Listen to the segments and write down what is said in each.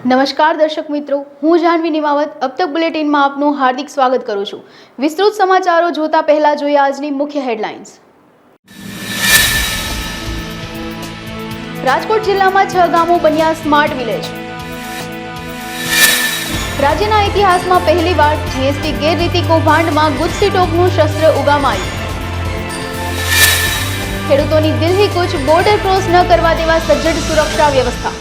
નમસ્કાર દર્શક મિત્રો, હું જાહ્નવી નિમાવત अब तक બુલેટિનમાં આપનું હાર્દિક સ્વાગત કરું છું। વિસ્તૃત સમાચારો જોતા પહેલા જોઈએ આજની મુખ્ય હેડલાઇન્સ। રાજકોટ જિલ્લામાં 6 ગામો બન્યા સ્માર્ટ વિલેજ। રાજ્યના ઇતિહાસમાં પહેલીવાર જીએસટી ગેરરીતિ કૌભાંડમાં ગુજસી ટોકનું શસ્ત્ર ઉગામાયું। ખેડૂતોની દિલ્હી કૂચ, બોર્ડર ક્રોસ ન કરવા દેવા સજ્જડ સુરક્ષા વ્યવસ્થા।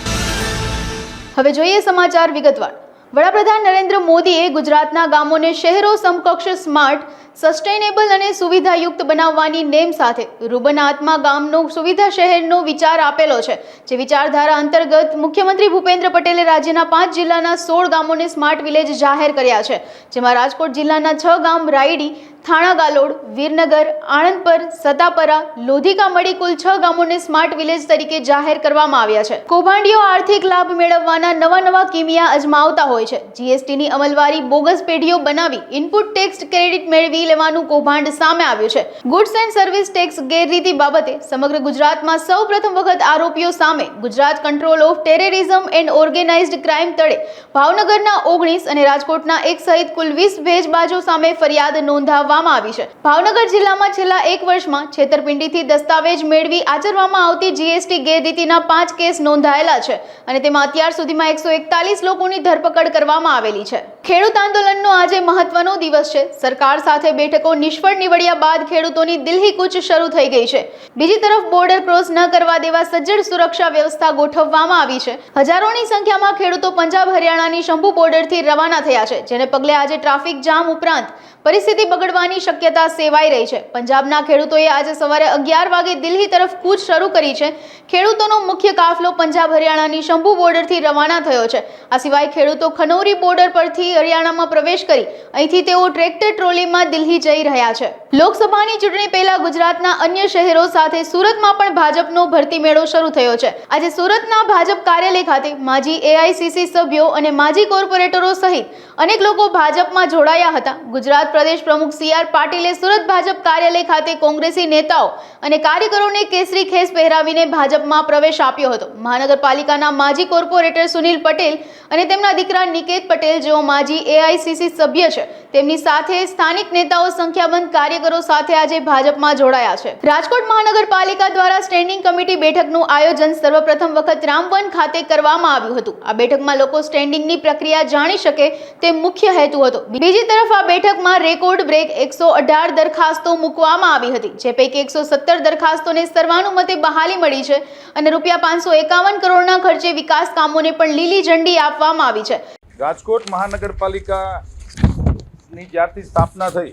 હવે જોઈએ સમાચાર વિગતવાર। વડાપ્રધાન નરેન્દ્ર મોદીએ ગુજરાતના ગામોને શહેરો સમકક્ષ સ્માર્ટ, સસ્ટેનેબલ અને સુવિધાયુક્ત બનાવવાની નેમ સાથે રૂબન આત્મા ગામનો સુવિધા શહેરનો વિચાર આપેલો છે। જે વિચારધારા અંતર્ગત મુખ્યમંત્રી ભૂપેન્દ્ર પટેલે રાજ્યના 5 જિલ્લાના 16 ગામોને સ્માર્ટ વિલેજ જાહેર કર્યા છે। જેમાં રાજકોટ જિલ્લાના 6 ગામ રાયડી, થાણા ગાલોડ, વીરનગર, આણંદપર, સતાપરા, લોધિકા મળી કુલ 6 ગામોને સ્માર્ટ વિલેજ તરીકે જાહેર કરવામાં આવ્યા છે। કૌભાંડીઓ આર્થિક લાભ મેળવવાના નવા કિમિયા અજમાવતા હોય છે। જીએસટીની અમલવારી બોગસ પેઢીઓ બનાવી ઇનપુટ ટેક્સ ક્રેડિટ મેળવી લેવાનું કૌભાંડ સામે આવ્યું છે। ગુડ્સ એન્ડ સર્વિસ ટેક્સ ગેરરીતિ બાબતે સમગ્ર ગુજરાતમાં સૌપ્રથમ વખત આરોપીઓ સામે Gujarat control of terrorism and organised crime તળે ભાવનગરના 19 અને રાજકોટના 1 સહિત કુલ 20 ભેજબાજો સામે ફરિયાદ નોંધાવવામાં આવી છે। ભાવનગર જિલ્લામાં છેલ્લા 1 વર્ષમાં છેતરપિંડીથી દસ્તાવેજ મેળવી આચરવામાં આવતી જીએસટી ગેરરીતિના 5 કેસ નોંધાયેલા છે અને તેમાં અત્યાર સુધીમાં 141 લોકોની ધરપકડ કરવામાં આવેલી છે। ખેડૂત આંદોલનનો આજે મહત્વનો દિવસ છે। સરકાર સાથે બેઠકો નિષ્ફળ નીવડ્યા બાદ ખેડૂતોની દિલ્હી કૂચ શરૂ થઈ ગઈ છે। બીજી તરફ બોર્ડર ક્રોસ ન કરવા દેવા સજ્જડ સુરક્ષા વ્યવસ્થા ગોઠવવામાં આવી છે। હજારોની સંખ્યામાં ખેડૂતો પંજાબ હરિયાણાની શંભુ બોર્ડરથી રવાના થયા છે, જેને પગલે આજે ટ્રાફિક જામ ઉપરાંત પરિસ્થિતિ બગડવાની શક્યતા સેવાઈ રહી છે। પંજાબના ખેડૂતોએ આજે સવારે 11 વાગે દિલ્હી તરફ કૂચ શરૂ કરી છે। ખેડૂતોનો મુખ્ય કાફલો પંજાબ હરિયાણાની શંભુ બોર્ડરથી રવાના થયો છે। આ સિવાય ખેડૂતો ખનૌરી બોર્ડર પરથી હરિયાણામાં પ્રવેશ કરી અહીંથી તેઓ ટ્રેક્ટર ટ્રોલીમાં દિલ્હી જઈ રહ્યા છે। લોકસભાની ચૂંટણી પહેલા ગુજરાતના અન્ય શહેરો સાથે સુરતમાં પણ ભાજપનો ભરતી મેળો શરૂ થયો છે। આજે સુરતના ભાજપ કાર્યાલય ખાતે માજી એઆઈસીસી સભ્યો અને માજી કોર્પોરેટરો સહિત અનેક લોકો ભાજપમાં જોડાયા હતા। ગુજરાત પ્રદેશ પ્રમુખ CR પાટીલે સુરત ભાજપ કાર્યાલય ખાતે કોંગ્રેસી નેતાઓ અને કાર્યકરોને કેસરી ખેસ પહેરાવીને ભાજપમાં પ્રવેશ આપ્યો હતો। મહાનગરપાલિકાના માજી કોર્પોરેટર સુનિલ પટેલ અને તેમના દીકરા નિકેત પટેલ, જેઓ માજી એઆઈસીસી સભ્ય છે, તેમની સાથે સ્થાનિક નેતાઓ સંખ્યાબંધ કાર્યકરો સાથે આજે ભાજપમાં જોડાયા છે। રાજકોટ મહાનગરપાલિકા દ્વારા સ્ટેન્ડિંગ કમિટી બેઠકનું આયોજન સર્વપ્રથમ વખત રામવન ખાતે કરવામાં આવ્યું હતું। આ બેઠકમાં લોકો સ્ટેન્ડિંગની પ્રક્રિયા જાણી શકે તે મુખ્ય હેતુ હતો। બીજી તરફ આ બેઠકમાં રેકોર્ડ બ્રેક 118 દરખાસ્તો મૂકવામાં આવી હતી, જે પૈકી 117 દરખાસ્તોને સર્વાનુમતે બહાલી મળી છે અને ₹551 કરોડના ખર્ચે વિકાસ કામોને પણ લીલી ઝંડી આપવામાં આવી છે। રાજકોટ મહાનગરપાલિકાની જ્યારથી સ્થાપના થઈ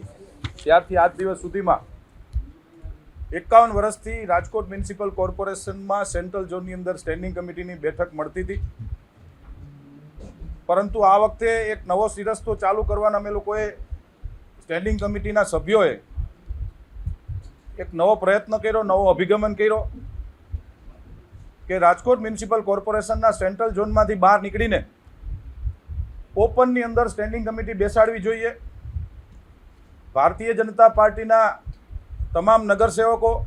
ત્યારથી આજ દિવસ સુધીમાં 51 વર્ષથી રાજકોટ મ્યુનિસિપલ કોર્પોરેશનમાં સેન્ટ્રલ ઝોનની અંદર સ્ટેન્ડિંગ કમિટીની બેઠક મળતી હતી, પરંતુ આ વખતે એક નવો સિરસ્તો ચાલુ કરવાના અમે લોકોએ સ્ટેન્ડિંગ કમિટીના સભ્યોએ એક નવો પ્રયત્ન કર્યો, નવો અભિગમન કર્યો કે રાજકોટ મ્યુનિસિપલ કોર્પોરેશનના સેન્ટ્રલ ઝોનમાંથી બહાર નીકળીને ઓપનની અંદર સ્ટેન્ડિંગ કમિટી બેસાડવી જોઈએ। ભારતીય જનતા પાર્ટીના તમામ નગરસેવકોની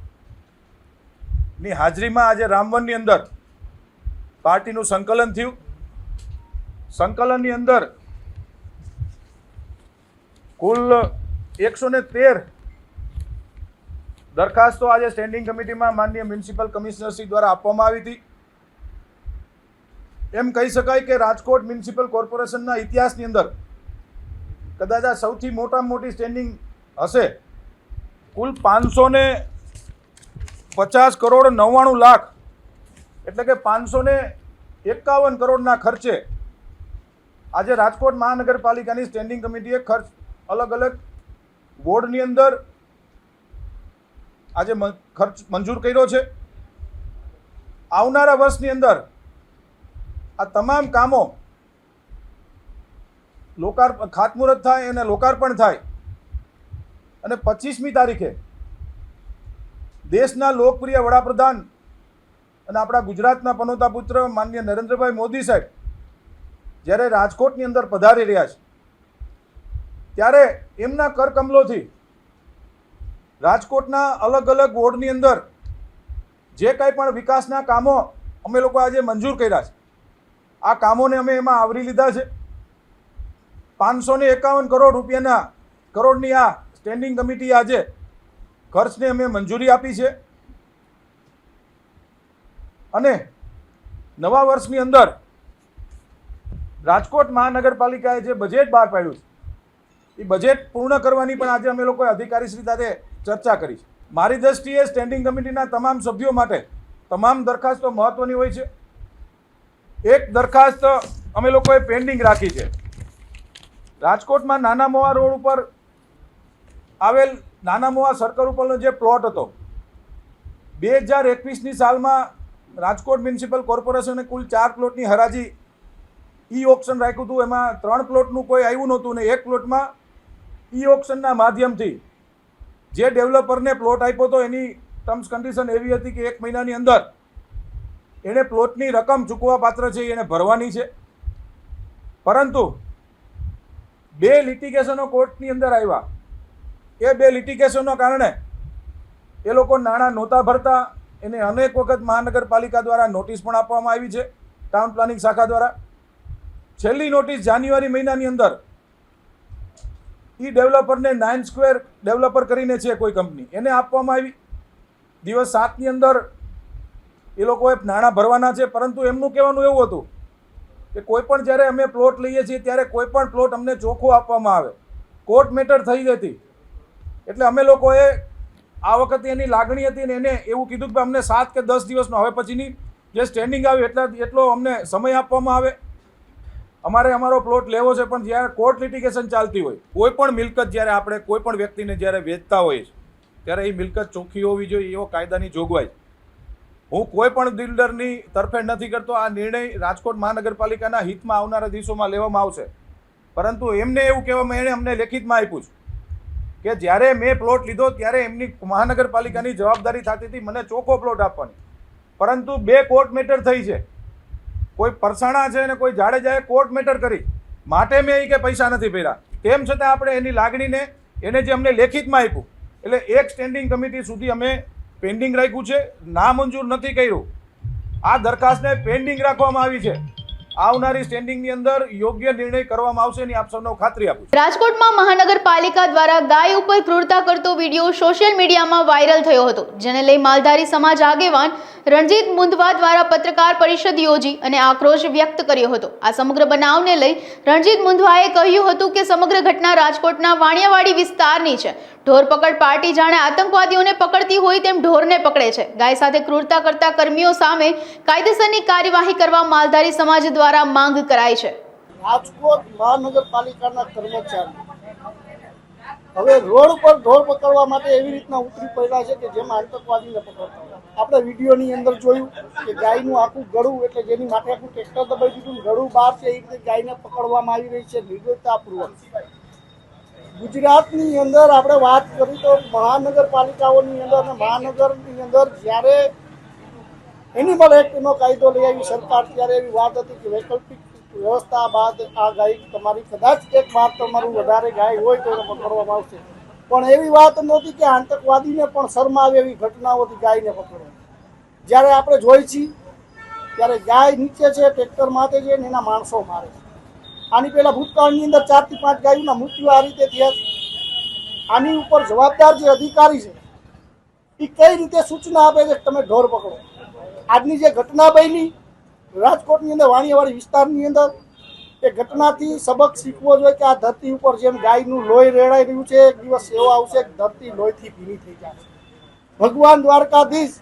હાજરીમાં આજે રામવનની અંદર પાર્ટીનું સંકલન થયું। સંકલનની અંદર કુલ 113 દરખાસ્તો આજે સ્ટેન્ડિંગ કમિટીમાં માનનીય મ્યુનિસિપલ કમિશનરશ્રી દ્વારા આપવામાં આવી હતી। એમ કહી શકાય કે રાજકોટ મ્યુનિસિપલ કોર્પોરેશનના ઇતિહાસની અંદર કદાચ આ સૌથી મોટામાં મોટી સ્ટેન્ડિંગ હશે। કુલ 550 કરોડ 99 લાખ એટલે કે 551 કરોડના ખર્ચે આજે રાજકોટ મહાનગરપાલિકાની સ્ટેન્ડિંગ કમિટીએ ખર્ચ અલગ અલગ વોર્ડની અંદર આજે ખર્ચ મંજૂર કર્યો છે। આવનારા વર્ષની અંદર આ તમામ કામો ખાતમુહૂર્ત થાય અને લોકાર્પણ થાય અને 25મી તારીખે દેશના લોકપ્રિય વડાપ્રધાન અને આપણા ગુજરાતના પનોતા પુત્ર માનનીય નરેન્દ્રભાઈ મોદી સાહેબ જ્યારે રાજકોટની અંદર પધારી રહ્યા છે, ત્યારે એમના કરકમલોથી રાજકોટના અલગ અલગ વોર્ડની અંદર જે કંઈ પણ વિકાસના કામો અમે લોકો આજે મંજૂર કર્યા છે, આ કામોને અમે એમાં આવરી લીધા છે. 551 કરોડની આ સ્ટેન્ડિંગ કમિટી આજે ખર્ચને અમે મંજૂરી આપી છે. અને નવા વર્ષની અંદર રાજકોટ મહાનગરપાલિકાએ જે બજેટ બહાર પાડ્યું છે એ બજેટ પૂર્ણ કરવાની પણ આજે અમે લોકોએ અધિકારીશ્રી સાથે ચર્ચા કરી છે. મારી દ્રષ્ટિએ સ્ટેન્ડિંગ કમિટીના તમામ સભ્યો માટે તમામ દરખાસ્તો મહત્વની હોય છે. એક દરખાસ્ત અમે લોકોએ પેન્ડિંગ રાખી છે. રાજકોટમાં નાના મોવા રોડ ઉપર આવેલ નાના મોવા સર્કલ ઉપરનો જે પ્લોટ હતો 2021ની સાલમાં રાજકોટ મ્યુનિસિપલ કોર્પોરેશને કુલ 4 પ્લોટની હરાજી ઈ ઓક્શન રાખ્યું હતું. એમાં 3 પ્લોટનું કોઈ આવ્યું નહોતું ને 1 પ્લોટમાં ઈ ઓક્શનના માધ્યમથી જે ડેવલપરને પ્લોટ આપ્યો હતો એની ટર્મ્સ કન્ડિશન એવી હતી કે 1 મહિનાની અંદર એણે પ્લોટની રકમ ચૂકવવા પાત્ર છે એને ભરવાની છે. પરંતુ 2 લિટિગેશનો કોર્ટની અંદર આવ્યા. એ 2 લિટિગેશનના કારણે એ લોકો નાણાં નહોતા ભરતા. એને અનેક વખત મહાનગરપાલિકા દ્વારા નોટિસ પણ આપવામાં આવી છે, ટાઉન પ્લાનિંગ શાખા દ્વારા. છેલ્લી નોટિસ જાન્યુઆરી મહિનાની અંદર ઈ ડેવલપરને 9 સ્ક્વેર ડેવલપર કરીને છે કોઈ કંપની, એને આપવામાં આવી. દિવસ 7ની અંદર એ લોકોએ નાણાં ભરવાના છે. પરંતુ એમનું કહેવાનું એવું હતું કે કોઈ પણ જ્યારે અમે પ્લોટ લઈએ છીએ ત્યારે કોઈ પણ પ્લોટ અમને ચોખ્ખો આપવામાં આવે. કોર્ટ મેટર થઈ જતી એટલે અમે લોકોએ આ વખતે એની લાગણી હતી ને એને એવું કીધું કે અમને 7 કે 10 દિવસનો હવે પછીની જે સ્ટેન્ડિંગ આવે એટલો અમને સમય આપવામાં આવે. અમારે અમારો પ્લોટ લેવો છે. પણ જ્યારે કોર્ટ લિટિગેશન ચાલતી હોય, કોઈ પણ મિલકત જ્યારે આપણે કોઈ પણ વ્યક્તિને જ્યારે વેચતા હોઈએ ત્યારે એ મિલકત ચોખ્ખી હોવી જોઈએ, એવો કાયદાની જોગવાઈ. હું કોઈ પણ બિલ્ડરની તરફેણ નથી કરતો. આ નિર્ણય રાજકોટ મહાનગરપાલિકાના હિતમાં આવનારા દિવસોમાં લેવામાં આવશે. પરંતુ એમને એવું કહેવામાં એણે અમને લેખિતમાં આપ્યું છે કે જ્યારે મેં પ્લોટ લીધો ત્યારે એમની મહાનગરપાલિકાની જવાબદારી થતી હતી મને ચોખ્ખો પ્લોટ આપવાની. પરંતુ 2 કોર્ટ મેટર થઈ છે. કોઈ પરસાણા છે અને કોઈ જાડેજાએ કોર્ટ મેટર કરી માટે મેં એ કે પૈસા નથી ભર્યા. તેમ છતાં આપણે એની લાગણીને એને જે અમને લેખિતમાં આપ્યું એટલે એક સ્ટેન્ડિંગ કમિટી સુધી અમે પેન્ડિંગ રાખ્યું છે, નામંજૂર નથી કર્યું. આ દરખાસ્તને પેન્ડિંગ રાખવામાં આવી છે. આવનારી સ્ટેન્ડિંગની અંદર યોગ્ય નિર્ણય કરવામાં આવશે એની આપ સૌને ખાતરી આપું છું. રાજકોટમાં મહાનગરપાલિકા દ્વારા ગાય ઉપર ક્રૂરતા કરતો વિડીયો સોશિયલ મીડિયામાં વાયરલ થયો હતો, જેને લઈ માલધારી સમાજ આગેવાન રણજીત મુંદવા દ્વારા પત્રકાર પરિષદ યોજી અને આક્રોશ વ્યક્ત કર્યો હતો. આ સમગ્ર બનાવને લઈ રણજીત મુંદવાએ કહ્યું હતું કે સમગ્ર ઘટના રાજકોટના વાણિયાવાડી વિસ્તારની છે. ઢોર પકડ પાર્ટી જાણે આતંકવાદીઓને પકડતી હોય તેમ ઢોરને પકડે છે. ગાય સાથે ક્રૂરતા કરતા કર્મીઓ સામે કાયદેસરની કાર્યવાહી કરવા માલધારી સમાજ દ્વારા માંગ કરાઈ છે. રાજકોટ મહાનગરપાલિકાના કર્મચારી હવે રોડ પર ઢોર પકડવા માટે એવી રીતના ઉતરી પડ્યા છે કે જેમાં આતંકવાદીને પકડતા હોય. આપણે વિડીયોની અંદર જોયું કે ગાયનું આખું ગળું એટલે જેની માટે આખું ટ્રેક્ટર દબાઈ દીધું, ગળું બહાર છે એ રીતે ગાયને પકડવામાં આવી રહી છે નિર્દયતાપૂર્વક. ગુજરાતની અંદર આપણે વાત કરી તો મહાનગરપાલિકાઓની અંદર અને મહાનગરની અંદર જ્યારે એનિમલ એક્ટનો કાયદો લઈ આવી સરકાર ત્યારે એવી વાત હતી કે વૈકલ્પિક વ્યવસ્થા બાદ આ ગાય તમારી કદાચ એક વાર તમારું વધારે ગાય હોય તો એને પકડવામાં આવશે. પણ એવી વાત નહોતી કે આતંકવાદીને પણ શરમાવે એવી ઘટનાઓથી ગાયને પકડવા. જ્યારે આપણે જોઈ છીએ ત્યારે ગાય નીચે છે, ટ્રેક્ટર માથે છે ને એના માણસો મારે છે. આની પહેલા ભૂતકાળની અંદર 4 થી 5 ગાયોના મૃત્યુ આ રીતે થયા છે. આની ઉપર જવાબદાર જે અધિકારી છે એ કઈ રીતે સૂચના આપે છે કે તમે ઢોર પકડો. આજની જે ઘટના બની રાજકોટની અંદર વાણિયાવાડી વિસ્તારની અંદર એ ઘટનાથી સબક શીખવો જોઈએ કે આ ધરતી ઉપર જેમ ગાયનું લોહી રેડાઈ રહ્યું છે, એક દિવસ એવો આવશે કે ધરતી લોહીથી ભીની થઈ જશે. ભગવાન દ્વારકાધીશ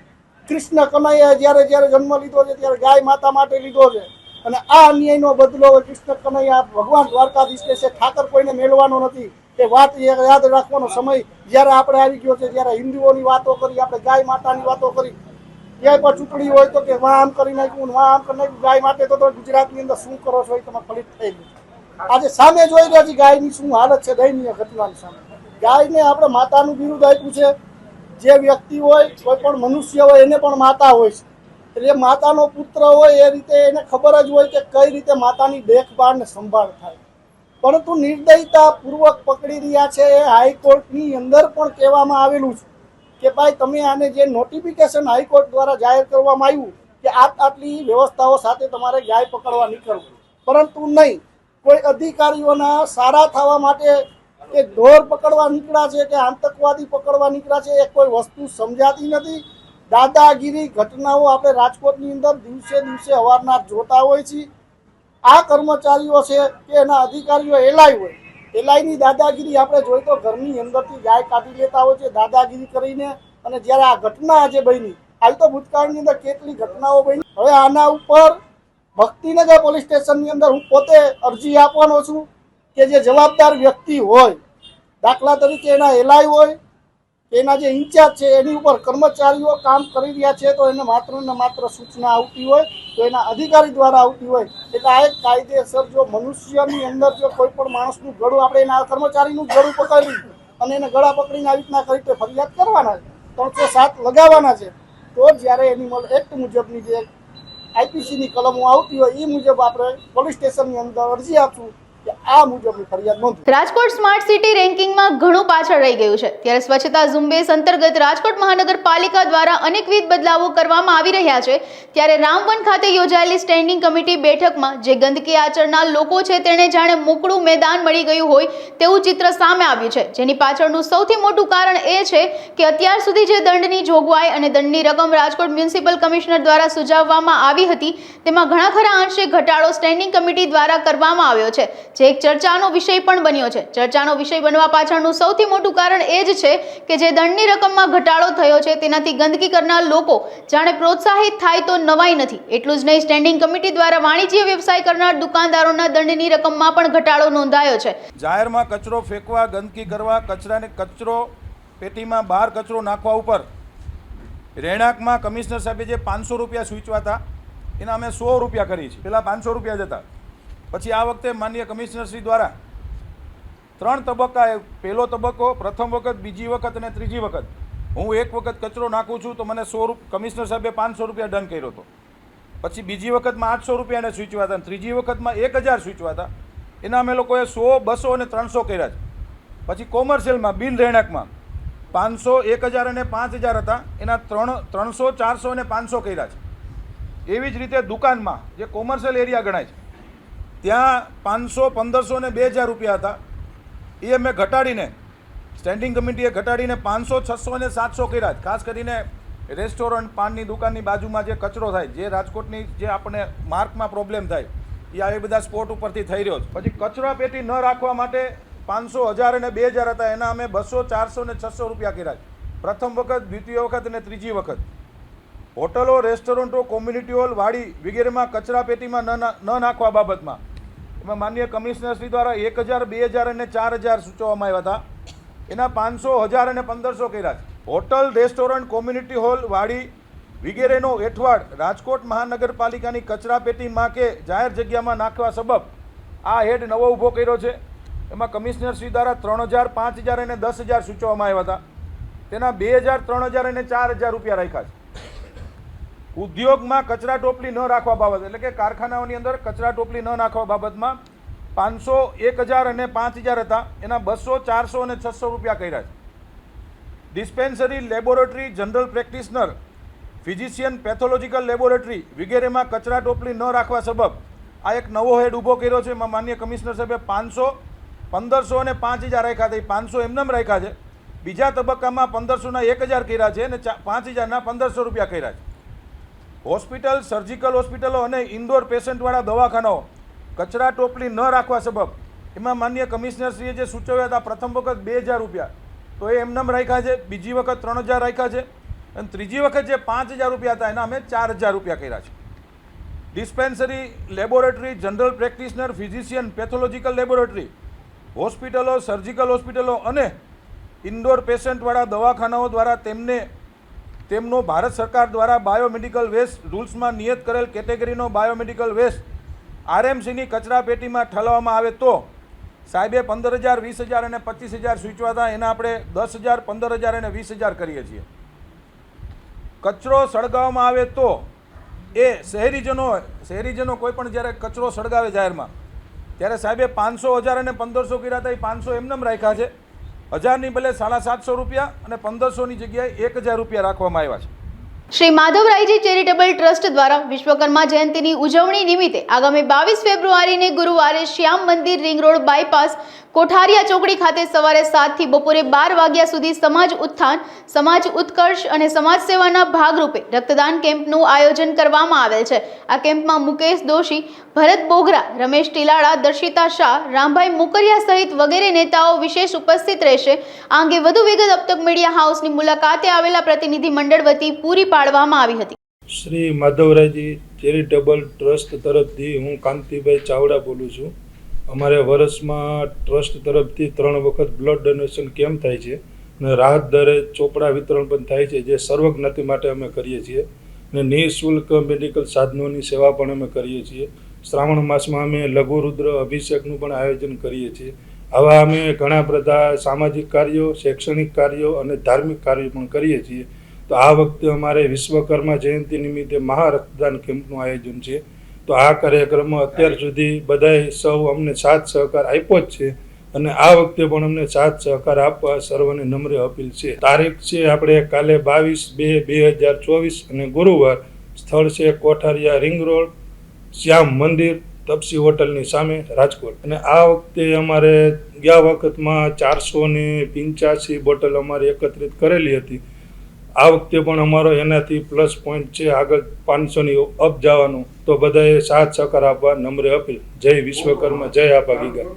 કૃષ્ણ કનૈયાએ જ્યારે જ્યારે જન્મ લીધો છે ત્યારે ગાય માતા માટે લીધો છે અને આ અન્યાયનો બદલો હવે કૃષ્ણ કનૈયા ભગવાન દ્વારકાધીશ છે. ઠાકર કોઈને મેળવાનો નથી. એ વાત યાદ રાખવાનો સમય જ્યારે આપણે આવી ગયો છે. જ્યારે હિન્દુઓની વાતો કરી, આપણે ગાય માતાની વાતો કરી, ક્યાંય પણ ચૂંટણી હોય તો કે વાહ આમ કરી નાખ્યું, વાહ આમ કરી નાખ્યું. ગાય માટે તો ગુજરાતની અંદર શું કરો છો એ તમે ફલિત થઈ ગયું. આજે સામે જોઈ રહ્યા છે ગાયની શું હાલત છે, દયનીય ઘટનાની સામે. ગાયને આપણે માતાનું બિરુદ આપ્યું છે. જે વ્યક્તિ હોય, કોઈ પણ મનુષ્ય હોય એને પણ માતા હોય છે. એટલે માતાનો પુત્ર હોય એ રીતે એને ખબર જ હોય કે કઈ રીતે માતાની દેખભાળ ને સંભાળ થાય. પરંતુ નિર્દયતા પૂર્વક પકડી રહ્યા છે. એ હાઈકોર્ટની અંદર પણ કહેવામાં આવેલું છે કે ભાઈ તમે આને જે નોટિફિકેશન હાઈકોર્ટ દ્વારા જાહેર કરવામાં આવ્યું કે આટલી વ્યવસ્થાઓ સાથે તમારે ગાય પકડવા નીકળવું, પરંતુ નહીં, કોઈ અધિકારીઓના સારા થવા માટે કે ઢોર પકડવા નીકળ્યા છે કે આતંકવાદી પકડવા નીકળ્યા છે એ કોઈ વસ્તુ સમજાતી નથી. દાદાગીરી ઘટનાઓ આપણે રાજકોટની અંદર દિવસે દિવસે અવારનવાર જોતા હોય છીએ. આ કર્મચારીઓ છે કે એના અધિકારીઓ એલાય હોય, એલાયની દાદાગીરી આપણે જોઈ તો ઘરની અંદરથી ગાય કાઢી લેતા હોય છે દાદાગીરી કરીને. અને જ્યારે આ ઘટના આજે બની, હાલ તો ભૂતકાળની અંદર કેટલી ઘટનાઓ બની. હવે આના ઉપર ભક્તિનગર પોલીસ સ્ટેશનની અંદર હું પોતે અરજી આપવાનો છું કે જે જવાબદાર વ્યક્તિ હોય, દાખલા તરીકે એના એલાય હોય કે એના જે ઇન્ચાર્જ છે એની ઉપર કર્મચારીઓ કામ કરી રહ્યા છે તો એને માત્ર ને માત્ર સૂચના આવતી હોય તો એના અધિકારી દ્વારા આવતી હોય એટલે આ એક કાયદેસર જો મનુષ્યની અંદર જો કોઈ પણ માણસનું ગળું આપણે એના કર્મચારીનું ગળું પકડી અને એને ગળા પકડીને આવી રીતના કરી ફરિયાદ કરવાના છે, 307 લગાવવાના છે, તો જ્યારે એનિમલ એક્ટ મુજબની જે આઈપીસીની કલમો આવતી હોય એ મુજબ આપણે પોલીસ સ્ટેશનની અંદર અરજી આપશું કે આ મુજબની ફરિયાદ નોંધો. રાજકોટ સ્માર્ટ સિટી રેન્કિંગમાં ઘણું પાછળ રહી ગયું છે, ત્યારે સ્વચ્છતા ઝુંબેશ અંતર્ગત રાજકોટ મહાનગરપાલિકા દ્વારા અનેકવિધ બદલાવો કરવામાં આવી રહ્યા છે. ત્યારે રામવન ખાતે યોજાયેલી સ્ટેન્ડિંગ કમિટી બેઠકમાં જે ગંદકી આચરનાર લોકો છે તેણે જાણે મોકળું મેદાન મળી ગયું હોય તેવું ચિત્ર સામે આવ્યું છે, જેની પાછળનું સૌથી મોટું કારણ એ છે કે અત્યાર સુધી જે દંડની જોગવાઈ અને દંડની રકમ રાજકોટ મ્યુનિસિપલ કમિશનર દ્વારા સુચવવામાં આવી હતી તેમાં ઘણા ખરા અંશે ઘટાડો સ્ટેન્ડિંગ કમિટી દ્વારા કરવામાં આવ્યો છે, જે એક ચર્ચાનો વિષય પણ બન્યો છે. ચર્ચાનો વિષય બનવા પાછળનું સૌથી મોટું કારણ એ જ છે કે જે દંડની રકમમાં ઘટાડો થયો છે તેનાથી ગંદકી કરનાર લોકો જાણે પ્રોત્સાહિત થાય તો નવાઈ નથી. એટલું જ નહીં, સ્ટેન્ડિંગ કમિટી દ્વારા વાણિજ્ય વ્યવસાય કરનાર દુકાનદારોના દંડની રકમમાં પણ ઘટાડો નોંધાયો છે. જાહેરમાં કચરો ફેંકવા, ગંદકી કરવા, કચરો પેટીમાં બહાર કચરો નાખવા ઉપર રહેણાંકમાં કમિશનર સાહેબે જે 500 રૂપિયા સૂચવ્યા હતા એના અમે 100 રૂપિયા કરી છે. પહેલાં 500 રૂપિયા જ હતા. પછી આ વખતે માનનીય કમિશનરશ્રી દ્વારા 3 તબક્કા, પહેલો તબક્કો, પ્રથમ વખત, બીજી વખત અને ત્રીજી વખત હું એક વખત કચરો નાખું છું તો મને 100 કમિશનર સાહેબે 500 રૂપિયા દંડ કર્યો હતો. પછી બીજી વખતમાં 800 રૂપિયાને સૂચવ્યા હતા અને ત્રીજી વખતમાં 1000 સૂચવ્યા હતા. એના અમે લોકોએ 100, 200 અને 300 કર્યા છે. પછી કોમર્શિયલમાં બિન રહેણાંકમાં 500, 1000 અને 5000 હતા, એના 300, 400 અને 500 કર્યા છે. એવી જ રીતે દુકાનમાં જે કોમર્શિયલ એરિયા ગણાય છે ત્યાં 500, 1500 અને 2000 રૂપિયા હતા, એ અમે ઘટાડીને સ્ટેન્ડિંગ કમિટીએ ઘટાડીને 500, 600 અને 700 કર્યા. ખાસ કરીને રેસ્ટોરન્ટ, પાનની દુકાનની બાજુમાં જે કચરો થાય, જે રાજકોટની જે આપણે માર્કમાં પ્રોબ્લેમ થાય એ આ બધા સ્પોટ ઉપરથી થઈ રહ્યો છે. પછી કચરા પેટી ન રાખવા માટે 500, 1000 અને 2000 હતા, એના અમે 200, 400 અને 600 રૂપિયા કર્યા પ્રથમ વખત, દ્વિતીય વખત અને ત્રીજી વખત. હોટલો, રેસ્ટોરન્ટો, કોમ્યુનિટી હોલ, વાડી વગેરેમાં કચરા પેટીમાં ન નાખવા બાબતમાં એમાં માનનીય કમિશનરશ્રી દ્વારા 1000, 2000 અને 4000 સૂચવવામાં આવ્યા હતા. એના 500, 1000 અને 1500 કર્યા છે. હોટલ, રેસ્ટોરન્ટ, કોમ્યુનિટી હોલ, વાડી વગેરેનો એઠવાડ રાજકોટ મહાનગરપાલિકાની કચરા પેટીમાં કે જાહેર જગ્યામાં નાખવા સબબ આ હેડ નવો ઊભો કર્યો છે. એમાં કમિશનરશ્રી દ્વારા 3000, 5000 અને 10000 સૂચવવામાં આવ્યા હતા. તેના 2000, 3000 અને 4000 રૂપિયા રાખ્યા છે. ઉદ્યોગમાં કચરા ટોપલી ન રાખવા બાબત, એટલે કે કારખાનાઓની અંદર કચરા ટોપલી ન નાખવા બાબતમાં 500, 1000 અને 5000 હતા, એના 200, 400 અને 600 રૂપિયા કર્યા છે. Dispensary, laboratory, general practitioner, physician, pathological laboratory વગેરેમાં કચરા ટોપલી ન રાખવા સબબ આ એક નવો હેડ ઊભો કર્યો છે. એમાં માનનીય કમિશનર સાહેબે 500, 1500 અને 5000 રાખ્યા હતા. 500 એમનેમ રાખ્યા છે. બીજા તબક્કામાં 1500ના 1000 કર્યા છે અને 5000ના 1500 રૂપિયા કર્યા છે. હોસ્પિટલ, સર્જિકલ હોસ્પિટલો અને ઇન્ડોર પેશન્ટવાળા દવાખાનાઓ કચરા ટોપલી ન રાખવા સબબ એમાં માનનીય કમિશનરશ્રીએ જે સૂચવ્યા હતા પ્રથમ વખત 2000 રૂપિયા તો એ એમનેમ રાખ્યા છે. બીજી વખત 3000 રાખ્યા છે અને ત્રીજી વખત જે 5000 રૂપિયા હતા એના અમે 4000 રૂપિયા કર્યા છે. Dispensary, laboratory, general practitioner, physician, pathological laboratory, હોસ્પિટલો, સર્જિકલ હોસ્પિટલો અને ઇન્ડોર પેશન્ટવાળા દવાખાનાઓ દ્વારા તેમનો ભારત સરકાર દ્વારા બાયોમેડિકલ વેસ્ટ રૂલ્સમાં નિયત કરેલ કેટેગરીનો બાયોમેડિકલ વેસ્ટ આરએમસીની કચરા પેટીમાં ઠલવવામાં આવે તો સાહેબે 15000, 20000 અને 25000 સૂચવ્યા હતા. એના આપણે 10000, 15000 અને 20000 કરીએ છીએ. કચરો સળગાવવામાં આવે તો એ શહેરીજનો કોઈ પણ જ્યારે કચરો સળગાવે જાહેરમાં ત્યારે સાહેબે 500, 1000 અને 1500 કર્યા હતા. એ 500 એમનેમ રાખ્યા છે. 1000ની બદલે 750 રૂપિયા અને 1500ની જગ્યાએ 1000 રૂપિયા રાખવામાં આવ્યા છે. શ્રી માધવરાયજી ચેરિટેબલ ટ્રસ્ટ દ્વારા વિશ્વકર્મા જયંતિની ઉજવણી નિમિત્તે આગામી 22 ફેબ્રુઆરીને ગુરુવારે શ્યામ મંદિર રિંગ રોડ બાયપાસ કોઠારિયા ચોકડી ખાતે સવારે 7 થી બપોરે 12 વાગ્યા સુધી સમાજ ઉત્થાન, સમાજ ઉત્કર્ષ અને સમાજ સેવાના ભાગરૂપે રક્તદાન કેમ્પનું આયોજન કરવામાં આવેલ છે. આ કેમ્પમાં મુકેશ દોશી, ભરત બોગરા, રમેશ ટીલાળા, દર્શિતા શાહ, રામભાઈ મુકરિયા સહિત વગેરે નેતાઓ વિશેષ ઉપસ્થિત રહેશે. આ અંગે વધુ વિગત અબતક મીડિયા હાઉસની મુલાકાતે આવેલા પ્રતિનિધિ મંડળ વતી પૂરી પાડવામાં આવી હતી. શ્રી માધવરાયજી ચેરિટેબલ ટ્રસ્ટ તરફથી હું કાંતિભાઈ ચાવડા બોલું છું. અમારે વર્ષમાં ટ્રસ્ટ તરફથી 3 વખત બ્લડ ડોનેશન કેમ્પ થાય છે અને રાહત દરે ચોપડા વિતરણ પણ થાય છે, જે સર્વજ્ઞાતિ માટે અમે કરીએ છીએ. અને નિઃશુલ્ક મેડિકલ સાધનોની સેવા પણ અમે કરીએ છીએ. શ્રાવણ માસમાં અમે લઘુરુદ્ર અભિષેકનું પણ આયોજન કરીએ છીએ. આવા અમે ઘણા બધા સામાજિક કાર્યો, શૈક્ષણિક કાર્યો અને ધાર્મિક કાર્યો પણ કરીએ છીએ. તો આ વખતે અમારે વિશ્વકર્મા જયંતિ નિમિત્તે મહારક્તદાન કેમ્પનું આયોજન છે. તો આ કાર્યક્રમમાં અત્યાર સુધી બધાએ સૌ અમને સાથ સહકાર આપ્યો જ છે અને આ વખતે પણ અમને સાથ સહકાર આપવા સર્વને નમ્ર અપીલ છે. તારીખ છે આપણે કાલે 22/2/2024 અને ગુરુવાર. સ્થળ છે કોઠારિયા રિંગ રોડ, શ્યામ મંદિર, તપસી હોટલની સામે, રાજકોટ. અને આ વખતે અમારે ગયા વખતમાં 485 બોટલ અમારે એકત્રિત કરેલી હતી. આ વખતે પણ અમારો એનાથી પ્લસ પોઈન્ટ છે, આગળ 500ની અપ જવાનું. તો બધાએ સાથ સહકાર આપવા નમ્ર અપીલ. જય વિશ્વકર્મા, જય આપા ગીગા.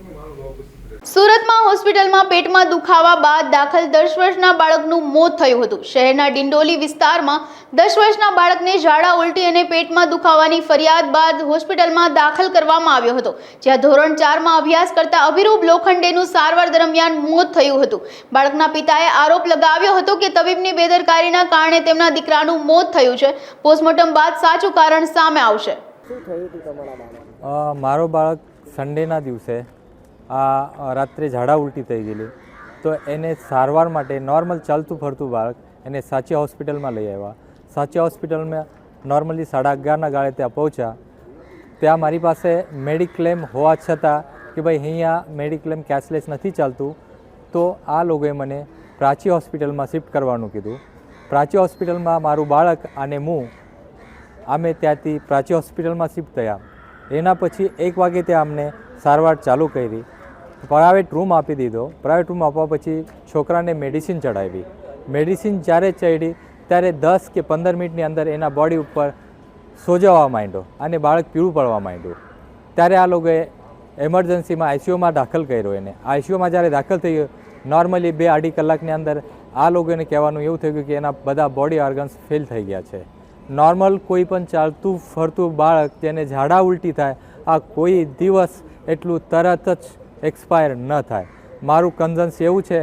સુરતમાં હોસ્પિટલમાં પેટમાં દુખાવા બાદ દાખલ 10 વર્ષના બાળકનું મોત થયું હતું. શહેરના ડિંડોલી વિસ્તારમાં 10 વર્ષના બાળકને ઝાડા, ઉલટી અને પેટમાં દુખાવાની ફરિયાદ બાદ હોસ્પિટલમાં દાખલ કરવામાં આવ્યો હતો, જ્યાં ધોરણ 4માં અભ્યાસ કરતા અભિરૂપ લોખંડેનું સારવાર દરમિયાન મોત થયું હતું. બાળકના પિતાએ આરોપ લગાવ્યો હતો કે તબીબની બેદરકારીના કારણે તેમના દીકરાનું મોત થયું છે. પોસ્ટમોર્ટમ બાદ સાચું કારણ સામે આવશે. મારો બાળક સન્ડેના દિવસે રાત્રે ઝાડા ઉલટી થઈ ગયેલી, તો એને સારવાર માટે નોર્મલ ચાલતું ફરતું બાળક એને સાચી હોસ્પિટલમાં લઈ આવ્યા. સાચી હોસ્પિટલમાં નોર્મલી 11:30ના ગાળે ત્યાં પહોંચ્યા. ત્યાં મારી પાસે મેડિક્લેમ હોવા છતાં કે ભાઈ અહીંયા મેડિક્લેમ કેશલેસ નથી ચાલતું, તો આ લોકોએ મને પ્રાચી હોસ્પિટલમાં શિફ્ટ કરવાનું કીધું. પ્રાચી હોસ્પિટલમાં મારું બાળક અને હું અમે ત્યાંથી પ્રાચી હોસ્પિટલમાં શિફ્ટ થયા. એના પછી 1 વાગે ત્યાં અમને સારવાર ચાલુ કરી. પ્રાઇવેટ રૂમ આપી દીધો. પ્રાઇવેટ રૂમ આપવા પછી છોકરાને મેડિસિન ચડાવી. મેડિસિન જ્યારે ચડી ત્યારે 10 કે 15 મિનિટની અંદર એના બોડી ઉપર સોજાવા માંડ્યો અને બાળક પીળું પડવા માંડ્યું. ત્યારે આ લોકોએ એમરજન્સીમાં આઈસીયુમાં દાખલ કર્યો. એને આઈસીયુમાં જ્યારે દાખલ થઈ ગયો, નોર્મલી 2-2.5 કલાકની અંદર આ લોકોને કહેવાનું એવું થયું કે એના બધા બોડી ઓર્ગન્સ ફેલ થઈ ગયા છે. નોર્મલ કોઈ પણ ચાલતું ફરતું બાળક જેને ઝાડા ઉલટી થાય, આ કોઈ દિવસ એટલું તરત જ એક્સપાયર ન થાય. મારું કન્ઝન્સ એવું છે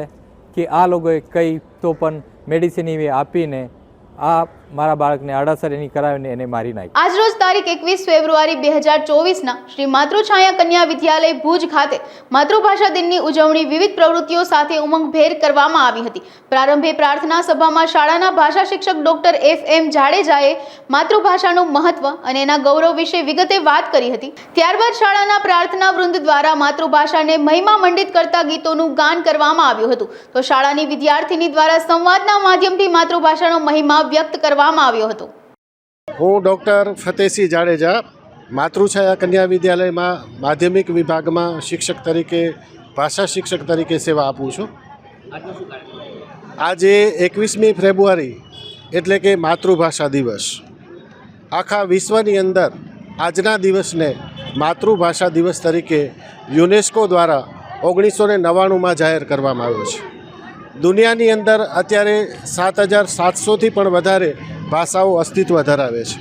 કે આ લોકોએ કંઈ તો પણ મેડિસિન એવી આપીને આ મારા બાળકને આડાસર એની કરાવીને એને મારી નાખી. આજરોજ તારીખ 21 ફેબ્રુઆરી 2024ના શ્રી માતૃછાયા કન્યા વિદ્યાલય ભુજ ખાતે માતૃભાષા દિનની ઉજવણી વિવિધ પ્રવૃત્તિઓ સાથે ઉમંગભેર કરવામાં આવી હતી. પ્રારંભે પ્રાર્થના સભામાં શાળાના ભાષા શિક્ષક ડોક્ટર FM જાડેજાએ માતૃભાષાનું મહત્વ અને એના ગૌરવ વિશે વિગતે વાત કરી હતી. ત્યારબાદ શાળાના પ્રાર્થના વૃંદ દ્વારા માતૃભાષાને મહિમા મંડિત કરતા ગીતોનું ગાન કરવામાં આવ્યું હતું. તો શાળાની વિદ્યાર્થીની દ્વારા સંવાદના માધ્યમથી માતૃભાષાનો મહિમા વ્યક્ત કરવામાં આવ્યો હતો. હું ડૉક્ટર ફતેહસિંહ જાડેજા માતૃછાયા કન્યા વિદ્યાલયમાં માધ્યમિક વિભાગમાં શિક્ષક તરીકે, ભાષા શિક્ષક તરીકે સેવા આપું છું. આજે 21મી ફેબ્રુઆરી એટલે કે માતૃભાષા દિવસ. આખા વિશ્વની અંદર આજના દિવસને માતૃભાષા દિવસ તરીકે યુનેસ્કો દ્વારા 1999માં જાહેર કરવામાં આવ્યો છે. દુનિયાની અંદર અત્યારે 7,700થી પણ વધારે ભાષાઓ અસ્તિત્વ ધરાવે છે.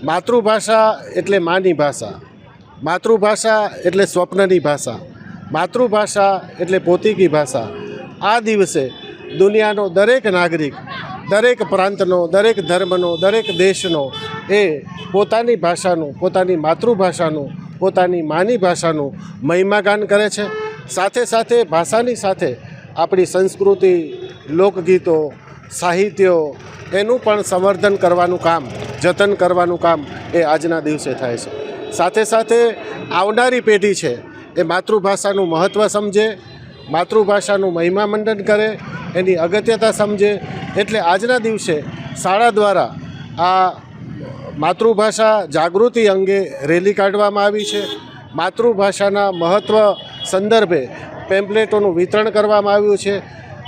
માતૃભાષા એટલે માની ભાષા, માતૃભાષા એટલે સ્વપ્નની ભાષા, માતૃભાષા એટલે પોતીકી ભાષા. આ દિવસે દુનિયાનો દરેક નાગરિક, દરેક પ્રાંતનો, દરેક ધર્મનો, દરેક દેશનો એ પોતાની ભાષાનું, પોતાની માતૃભાષાનું, પોતાની માની ભાષાનું મહિમાગાન કરે છે. સાથે સાથે ભાષાની સાથે આપણી સંસ્કૃતિ, લોકગીતો, સાહિત્યો એનું પણ સંવર્ધન કરવાનું કામ, જતન કરવાનું કામ એ આજના દિવસે થાય છે. સાથે સાથે આવનારી પેઢી છે એ માતૃભાષાનું મહત્ત્વ સમજે, માતૃભાષાનું મહિમા મંડન કરે, એની અગત્યતા સમજે. એટલે આજના દિવસે શાળા દ્વારા આ માતૃભાષા જાગૃતિ અંગે રેલી કાઢવામાં આવી છે. માતૃભાષાના મહત્ત્વ સંદર્ભે પેમ્પલેટોનું વિતરણ કરવામાં આવ્યું છે.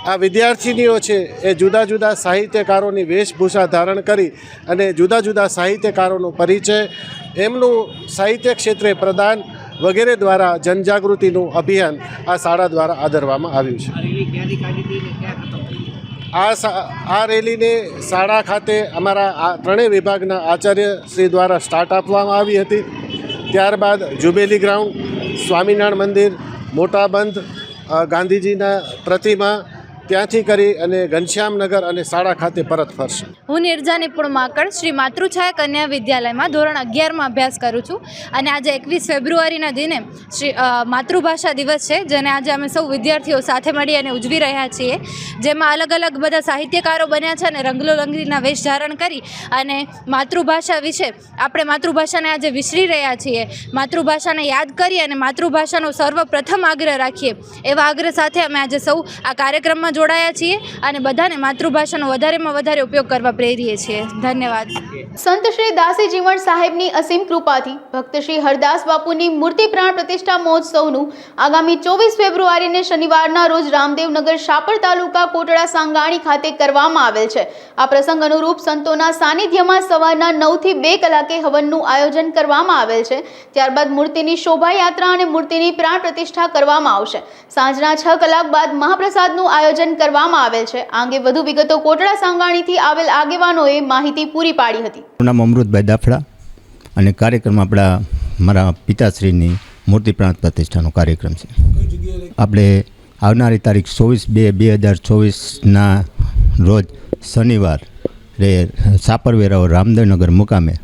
આ વિદ્યાર્થીનીઓ છે એ જુદા જુદા સાહિત્યકારોની વેશભૂષા ધારણ કરી અને જુદા જુદા સાહિત્યકારોનો પરિચય, એમનું સાહિત્ય ક્ષેત્રે પ્રદાન વગેરે દ્વારા જનજાગૃતિનું અભિયાન આ શાળા દ્વારા આદરવામાં આવ્યું છે. આ રેલીને શાળા ખાતે અમારા આ ત્રણેય વિભાગના આચાર્ય શ્રી દ્વારા સ્ટાર્ટ આપવામાં આવી હતી. ત્યારબાદ જુબેલી ગ્રાઉન્ડ, સ્વામિનારાયણ મંદિર, મોટા બંધ, ગાંધીજીના પ્રતિમા, ત્યાંથી કરી અને ઘનશ્યામનગર અને શાળા ખાતે પરત ફરશે. હું નિર્જા નિપુણ માકડ શ્રી માતૃછાયા કન્યા વિદ્યાલયમાં ધોરણ 11માં અભ્યાસ કરું છું અને આજે 21 ફેબ્રુઆરીના દિને શ્રી માતૃભાષા દિવસ છે, જેને આજે અમે સૌ વિદ્યાર્થીઓ સાથે મળી અને ઉજવી રહ્યા છીએ. જેમાં અલગ અલગ બધા સાહિત્યકારો બન્યા છે અને રંગલોરંગીના વેશ ધારણ કરી અને માતૃભાષા વિશે આપણે માતૃભાષાને આજે વિસરી રહ્યા છીએ. માતૃભાષાને યાદ કરી અને માતૃભાષાનો સર્વપ્રથમ આગ્રહ રાખીએ એવા આગ્રહ સાથે અમે આજે સૌ આ કાર્યક્રમમાં જોડાયા છીએ અને બધાને માતૃભાષાનો વધારેમાં વધારે ઉપયોગ કરવા પ્રેરીએ છીએ. ધન્યવાદ. સંત શ્રી દાસી જીવણ સાહેબની અસીમ કૃપાથી ભક્ત શ્રી હરદાસ બાપુની મૂર્તિ પ્રાણ પ્રતિષ્ઠા મહોત્સવનું આગામી 24 ફેબ્રુઆરીને શનિવારના રોજ રામદેવનગર શાપર તાલુકા કોટડા સાંગાણી ખાતે કરવામાં આવેલ છે. આ પ્રસંગ અનુરૂપ સંતોના સાનિધ્યમાં સવારના 9 થી 2 કલાકે હવનનું આયોજન કરવામાં આવેલ છે. ત્યારબાદ મૂર્તિની શોભાયાત્રા અને મૂર્તિની પ્રાણ પ્રતિષ્ઠા કરવામાં આવશે. સાંજના 6 કલાક બાદ મહાપ્રસાદનું આયોજન કરવામાં આવેલ છે. આ અંગે વધુ વિગતો કોટડા સાંગાણીથી આવેલ આગેવાનોએ માહિતી પૂરી પાડી હતી. નામ અમૃતભાઈ દાફડા અને કાર્યક્રમ મારા પિતાશ્રીની મૂર્તિ પ્રાણ પ્રતિષ્ઠાનો કાર્યક્રમ છે. આપણે આવનારી તારીખ 24/2/2024ના રોજ શનિવાર સાપરવેરાઓ રામદેવનગર મુકામે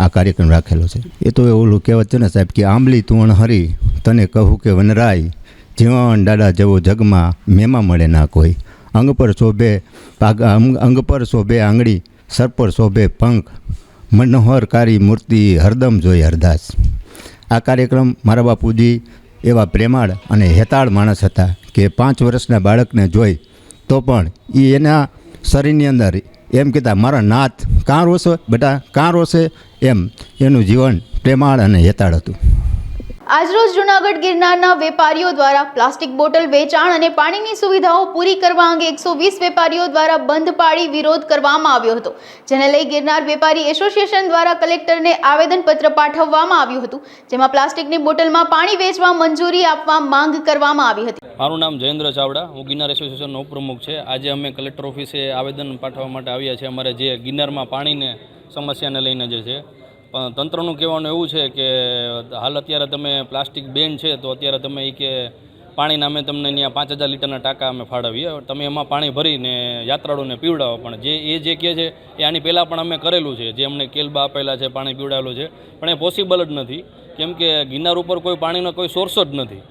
આ કાર્યક્રમ રાખેલો છે. એ તો ઓલું કહેવત છે ને સાહેબ કે આંબલી તું હરી તને કહું કે વનરાય, જીવન દાડા જેવો જગમાં મેમાં મળે ના કોઈ. અંગ પર શોભે આંગળી, સર પર શોભે પંખ, મનોહરકારી મૂર્તિ હરદમ જોઈ હરદાસ. આ કાર્યક્રમ મારા બાપુજી એવા પ્રેમાળ અને હેતાળ માણસ હતા કે 5 વર્ષના બાળકને જોઈ તો પણ એ એના શરીરની અંદર એમ કહેતા મારા નાથ કાં રોશે બેટા કાં રોશે, એમ એનું જીવન પ્રેમાળ અને હેતાળ હતું. આજરોજ જૂનાગઢ ગિરનારના વેપારીઓ દ્વારા પ્લાસ્ટિક બોટલ વેચાણ અને પાણીની સુવિધાઓ પૂરી કરવા અંગે 120 વેપારીઓ દ્વારા બંધ પાડી વિરોધ કરવામાં આવ્યો હતો, જેને લઈ ગિરનાર વેપારી એસોસિએશન દ્વારા કલેક્ટરને આવેદનપત્ર પાઠવવામાં આવ્યું હતું, જેમાં પ્લાસ્ટિકની બોટલમાં પાણી વેચવા મંજૂરી આપવા માંગ કરવામાં આવી હતી. મારું નામ જયેન્દ્ર ચાવડા, હું ગિરનાર એસોસિએશનનો ઉપપ્રમુખ છે. આજે અમે કલેક્ટર ઓફિસે આવેદન પાઠવવા માટે આવ્યા છીએ. અમારે જે ગિરનારમાં પાણીને સમસ્યાને લઈને જે છે, પણ તંત્રનું કહેવાનું એવું છે કે હાલ અત્યારે તમે પ્લાસ્ટિક બેન છે તો અત્યારે તમે કે પાણીના અમે તમને ત્યાં 5000 લીટરના ટાંકા અમે ફાળવીએ, તમે એમાં પાણી ભરીને યાત્રાળુઓને પીવડાવો. પણ જે કહે છે એ આની પહેલાં પણ અમે કરેલું છે, જે અમને કેલબા આપેલા છે, પાણી પીવડાવેલું છે, પણ એ પોસિબલ જ નથી. કેમ કે ગિરનાર ઉપર કોઈ પાણીનો કોઈ સોર્સ જ નથી.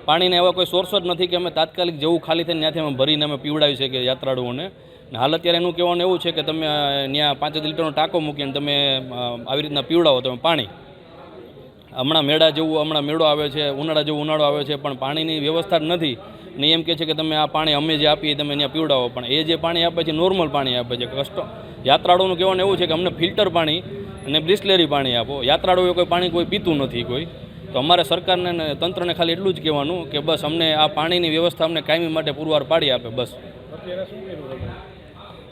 પાણીને એવા કોઈ સોર્સ જ નથી કે અમે તાત્કાલિક જેવું ખાલી થઈને ત્યાંથી અમે ભરીને અમે પીવડાવી શકીએ યાત્રાળુઓને. હાલ અત્યારે એનું કહેવાનું એવું છે કે તમે ત્યાં 5000 લીટરનો ટાંકો મૂકીને તમે આવી રીતના પીવડાવો તમે પાણી. હમણાં મેળો આવે છે, ઉનાળા જેવો ઉનાળો આવે છે, પણ પાણીની વ્યવસ્થા જ નથી. ને એમ કહે છે કે તમે આ પાણી અમે જે આપીએ તમે ત્યાં પીવડાવો, પણ એ જે પાણી આપે છે નોર્મલ પાણી આપે છે. યાત્રાળુઓનું કહેવાનું એવું છે કે અમને ફિલ્ટર પાણી અને બ્રિસ્લેરી પાણી આપો. યાત્રાળુઓ કોઈ પાણી કોઈ પીતું નથી કોઈ. તો અમારે સરકારને અને તંત્રને ખાલી એટલું જ કહેવાનું કે બસ અમને આ પાણીની વ્યવસ્થા અમને કાયમી માટે પુરવાર પાડી આપે બસ.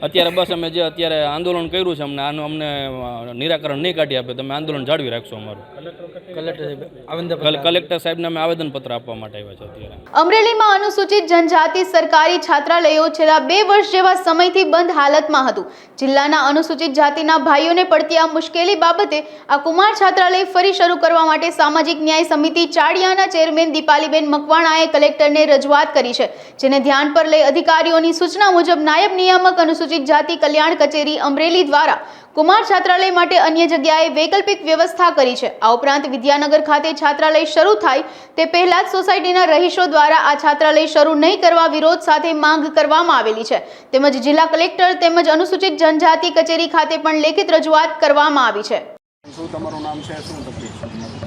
અત્યારે બસ અમે જે અત્યારે આંદોલન કર્યું છે અમને નિરાકરણ નહીં કાઢી આપે, તમે આંદોલન જાળવી રાખશો અમારું. કલેક્ટર સાહેબને અમે આવેદનપત્ર આપવા માટે આવ્યા છે. અત્યારે અમરેલીમાં અનુસૂચિત જનજાતિ સરકારી છાત્રાલયો છેલ્લા 2 વર્ષ જેવા સમયથી બંધ હાલતમાં હતું. જિલ્લાના અનુસૂચિત જાતિના ભાઈઓને પડતી આ મુશ્કેલી બાબતે આ કુમાર છાત્રાલય ફરી શરૂ કરવા માટે સામાજિક ન્યાય સમિતિ ચાડિયાના ચેરમેન દીપાલીબેન મકવાણાએ કલેક્ટરને રજૂઆત કરી છે, જેને ધ્યાન પર લઈ અધિકારીઓની સૂચના મુજબ નાયબ નિયામક અનુસૂચિત જાતિ કલ્યાણ કચેરી અમરેલી દ્વારા કુમાર છાત્રાલય માટે અન્ય જગ્યાએ વૈકલ્પિક વ્યવસ્થા કરી છે. આ ઉપરાંત વિદ્યાનગર ખાતે છાત્રાલય શરૂ થાય તે પહેલા જ સોસાયટીના રહીશો દ્વારા આ છાત્રાલય શરૂ નહીં કરવા વિરોધ સાથે માંગ કરવામાં આવેલી છે. તેમજ જિલ્લા કલેક્ટર તેમજ અનુસૂચિત જનજાતિ કચેરી ખાતે પણ લેખિત રજૂઆત કરવામાં આવી છે. શું તમારું નામ છે, શું તકલીફ?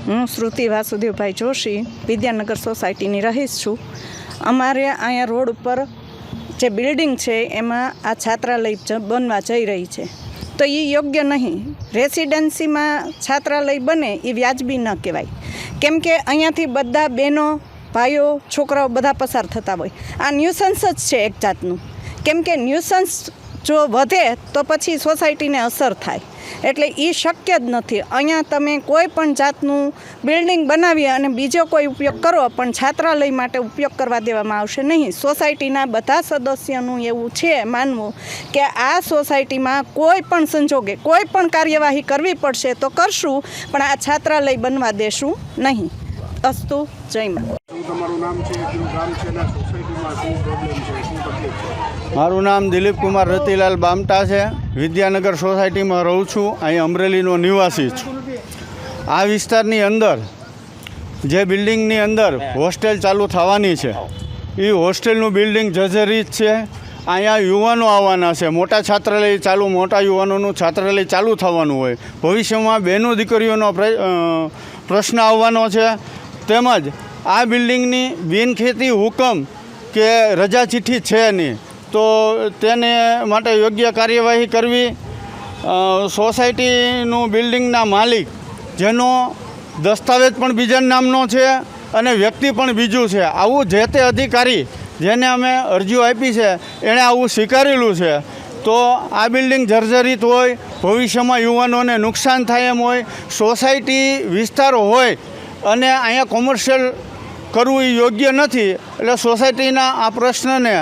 હું શ્રુતિ વાસુદેવભાઈ જોશી વિદ્યાનગર સોસાયટીની રહીશ છું. અમારે અહીંયા રોડ ઉપર જે બિલ્ડિંગ છે એમાં આ છાત્રાલય બનવા જઈ રહી છે, તો એ યોગ્ય નહીં. રેસિડેન્સીમાં છાત્રાલય બને એ વ્યાજબી ન કહેવાય, કેમ કે અહીંયાથી બધા બહેનો ભાઈઓ છોકરાઓ બધા પસાર થતા હોય. આ ન્યુસન્સ જ છે એક જાતનું, કેમ કે ન્યુસન્સ જો વધે તો પછી સોસાયટીને અસર થાય, એટલે એ શક્ય જ નથી. અહીંયા તમે કોઈ પણ જાતનું બિલ્ડિંગ બનાવી અને બીજો કોઈ ઉપયોગ કરો, પણ છાત્રાલય માટે ઉપયોગ કરવા દેવામાં આવશે નહીં. સોસાયટીના બધા સદસ્યોનું એવું છે માનવું કે આ સોસાયટીમાં કોઈ પણ સંજોગે કોઈ પણ કાર્યવાહી કરવી પડશે તો કરશું, પણ આ છાત્રાલય બનવા દેશું નહીં. અસ્તુ, જય માં. મારું નામ દિલીપ કુમાર રતિલાલ બામટા છે. વિદ્યાનગર સોસાયટીમાં રહું છું. અહીં અમરેલીનો નિવાસી છું. આ વિસ્તારની અંદર જે બિલ્ડિંગની અંદર હોસ્ટેલ ચાલુ થવાની છે એ હોસ્ટેલનું બિલ્ડિંગ જર્જરિત છે. અહીંયા યુવાનો આવવાના છે, મોટા છાત્રાલય ચાલુ, મોટા યુવાનોનું છાત્રાલય ચાલુ થવાનું હોય. ભવિષ્યમાં બહેનો દીકરીઓનો પ્રશ્ન આવવાનો છે. તેમજ આ બિલ્ડિંગની બિનખેતી હુકમ કે રજા ચિઠ્ઠી છે નહીં, તો તેને માટે યોગ્ય કાર્યવાહી કરવી. સોસાયટીનું બિલ્ડિંગના માલિક જેનો દસ્તાવેજ પણ બીજા નામનો છે અને વ્યક્તિ પણ બીજું છે, આવું જે તે અધિકારી જેને અમે અરજીઓ આપી છે એણે આવું સ્વીકારેલું છે. તો આ બિલ્ડિંગ જર્જરિત હોય, ભવિષ્યમાં યુવાનોને નુકસાન થાય એમ હોય, સોસાયટી વિસ્તાર હોય અને અહીંયા કોમર્શિયલ કરવું એ યોગ્ય નથી. એટલે સોસાયટીના આ પ્રશ્નને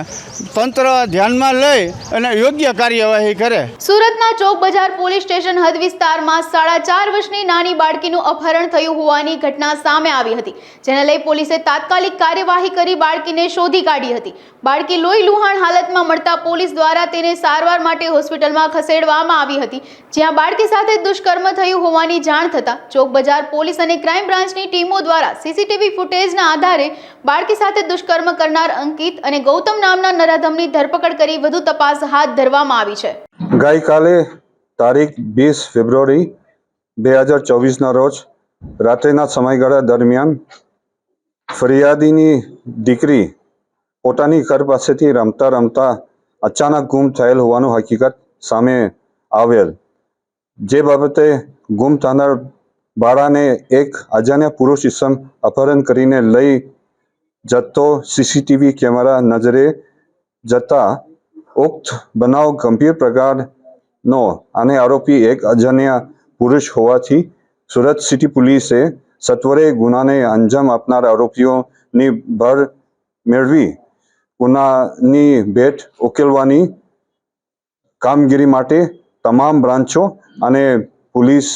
તંત્ર ધ્યાનમાં લઈ અને યોગ્ય કાર્યવાહી કરે. સુરતના ચોક બજાર પોલીસ સ્ટેશન હદ વિસ્તારમાં 4.5 વર્ષની નાની બાળકીનું અપહરણ થયું હોવાની ઘટના સામે આવી હતી, જેને લઈ પોલીસે તાત્કાલિક કાર્યવાહી કરી બાળકીને શોધી કાઢી હતી. બાળકી લોહી લુહાણ હાલતમાં મળતા પોલીસ દ્વારા તેને સારવાર માટે હોસ્પિટલમાં ખસેડવામાં આવી હતી, જ્યાં બાળકી સાથે દુષ્કર્મ થયું હોવાની જાણ થતાં ચોક બજાર પોલીસ અને ક્રાઇમ બ્રાન્ચની ટીમો દ્વારા સીસીટીવી ફૂટેજના આધારે બાળકી સાથે દુષ્કર્મ કરનાર અંકિત અને ગૌતમ નામના નરાધમની ધરપકડ કરી વધુ તપાસ હાથ ધરવામાં આવી છે. ગઈકાલે તારીખ 20 ફેબ્રુઆરી 2024ના રોજ રાત્રિના સમયગાળા દરમિયાન ફરિયાદીની દીકરી પોતાની ઘર પાસેથી રમતા રમતા અચાનક ગુમ થયેલ હોવાનું હકીકત સામે આવેલ. જે બાબતે ગુમ થનાર બાળાને એક અજાણ્યા પુરુષ ઇસમ અપહરણ કરીને લઈ જતો સીસીટીવી કેમેરા નજરે જતા ઉક્ત બનાવ ગંભીર પ્રકારનો અને આરોપી એક અજાણ્યા પુરુષ હોવાથી સુરત સિટી પોલીસે સત્વરે ગુનાને અંજામ આપનાર આરોપીઓની ભર મેળવી ગુનાની ભેટ ઉકેલવાની કામગીરી માટે તમામ બ્રાન્ચો અને પોલીસ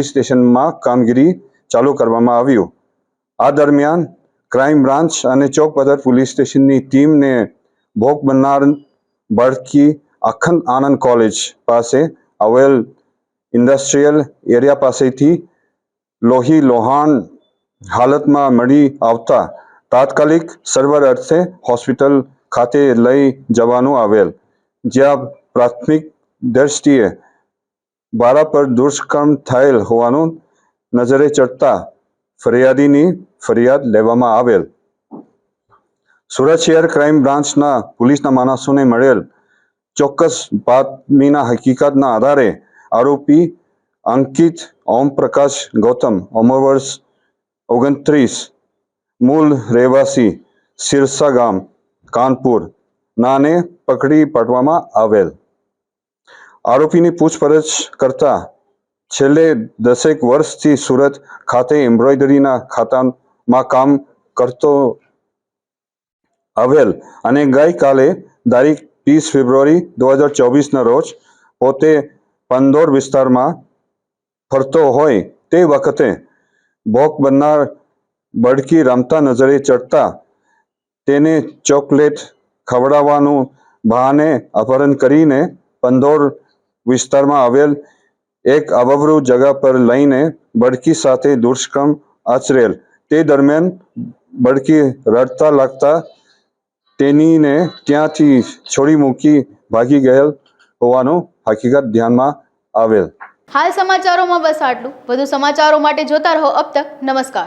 સ્ટેશનમાં કામગીરી ચાલુ કરવામાં આવ્યું. આ દરમિયાન ક્રાઇમ બ્રાન્ચ અને ચોક બજાર પોલીસ સ્ટેશનની ટીમને ભોગ બનનાર બાળકી અખંડ આનંદ કોલેજ પાસે આવેલ ઇન્ડસ્ટ્રીયલ એરિયા પાસેથી લોહી લોહાણ હાલતમાં મળી આવતા તાત્કાલિક સારવાર અર્થે હોસ્પિટલ ખાતે લઈ જવાનું આવેલ, જ્યાં પ્રાથમિક દ્રષ્ટિએ બાળા પર દુષ્કર્મ થયેલ હોવાનું નજરે ચડતા ફરિયાદીની ફરિયાદ લેવામાં આવેલ. સુરત શહેર ક્રાઇમ બ્રાન્ચના પોલીસના માણસોને મળેલ ચોક્કસ બાતમીના હકીકતના આધારે આરોપી અંકિત ઓમપ્રકાશ ગૌતમ, ઉંમર વર્ષ 29, મૂળ રહેવાસી સિરસા ગામ, કાનપુર નાને પકડી પાડવામાં આવેલ. આરોપીની પૂછપરછ કરતા છેલ્લે 10 વર્ષથી સુરત ખાતે એમ્બ્રોઇડરીના ખાતામાં કામ કરતો આવેલ અને ગઈકાલે તારીખ 30 ફેબ્રુઆરી 2024ના રોજ પોતે પંદોર વિસ્તારમાં ફરતો હોય તે વખતે ભોગ બનનાર બાળકી રમતા નજરે ચડતા તેને ચોકલેટ ખવડાવવાનું બહાને અપહરણ કરીને પંદોર વિસ્તારમાં આવેલ એક અવવરૂ જગા પર લઈને બાળકી સાથે દુષ્કર્મ આચરેલ. તે દરમિયાન બાળકી રડતા લાગતા તેણીને ત્યાંથી છોડી મૂકી ભાગી ગયેલ હોવાનું હકીકત ધ્યાનમાં આવેલ. હાલ સમાચારોમાં બસ આટલું. વધુ સમાચારો માટે જોતા રહો અબ તક. નમસ્કાર.